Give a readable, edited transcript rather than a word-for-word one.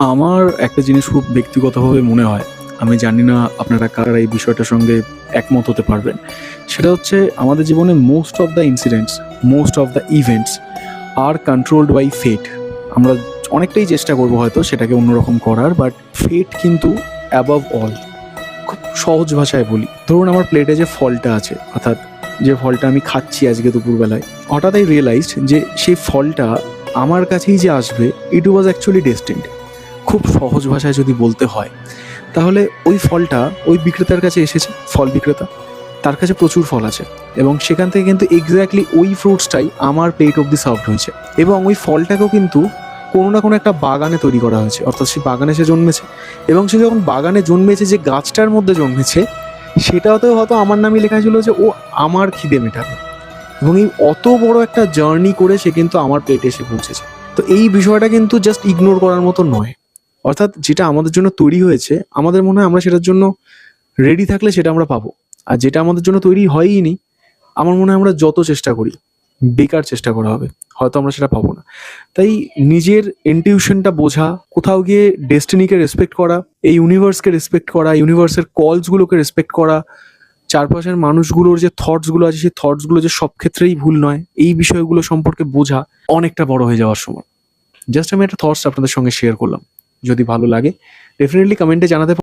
আমার একটা জিনিস খুব ব্যক্তিগতভাবে মনে হয়, আমি জানি না আপনারা কারা এই বিষয়টার সঙ্গে একমত হতে পারবেন। সেটা হচ্ছে আমাদের জীবনে most of the incidents, most of the events আর কন্ট্রোলড বাই ফেট। আমরা অনেকটাই চেষ্টা করবো হয়তো সেটাকে অন্যরকম করার, বাট ফেট কিন্তু অ্যাবাভ অল। খুব সহজ ভাষায় বলি, ধরুন আমার প্লেটে যে ফলটা আছে, অর্থাৎ যে ফলটা আমি খাচ্ছি আজকে দুপুরবেলায়, হঠাৎ আই রিয়েলাইজড যে সেই ফলটা আমার কাছেই যে আসবে, ইট ওয়াজ অ্যাকচুয়ালি ডেস্টিন্ড। খুব সহজ ভাষায় যদি বলতে হয়, তাহলে ওই ফলটা ওই বিক্রেতার কাছে এসেছে, ফল বিক্রেতা, তার কাছে প্রচুর ফল আছে এবং সেখান থেকে কিন্তু এক্স্যাক্টলি ওই ফ্রুটসটাই আমার প্লেট অব্দি সার্ভড হয়েছে। এবং ওই ফলটাকেও কিন্তু কোনো না কোনো একটা বাগানে তৈরি করা হয়েছে, অর্থাৎ সেই বাগানে সে জন্মেছে এবং সে যখন বাগানে জন্মেছে, যে গাছটার মধ্যে জন্মেছে, সেটাতেও হয়তো আমার নামই লেখা ছিল যে ও আমার খিদে মেটাবে। এবং এই অত বড় একটা জার্নি করে সে কিন্তু আমার প্লেটে এসে পৌঁছেছে। তো এই বিষয়টা কিন্তু জাস্ট ইগনোর করার মতো নয়। অর্থাৎ যেটা আমাদের জন্য তৈরি হয়েছে, আমাদের মনে হয় আমরা সেটার জন্য রেডি থাকলে সেটা আমরা পাবো। আর যেটা আমাদের জন্য তৈরি হয়ই নি, আমার মনে হয় আমরা যত চেষ্টা করি, বেকার চেষ্টা করা হবে, হয়তো আমরা সেটা পাবো না। তাই নিজের ইনটিউশনটা বোঝা, কোথাও গিয়ে ডেস্টিনিকে রেসপেক্ট করা, এই ইউনিভার্সকে রেসপেক্ট করা, ইউনিভার্সের কলসগুলোকে রেসপেক্ট করা, চারপাশের মানুষগুলোর যে থটসগুলো আছে সেই থটসগুলো যে সব ক্ষেত্রেই ভুল নয়, এই বিষয়গুলো সম্পর্কে বোঝা অনেকটা বড় হয়ে যাওয়ার সময়। জাস্ট আমি একটা থটস আপনাদের সঙ্গে শেয়ার করলাম। যদি ভালো লাগে ডেফিনেটলি কমেন্টে জানাতে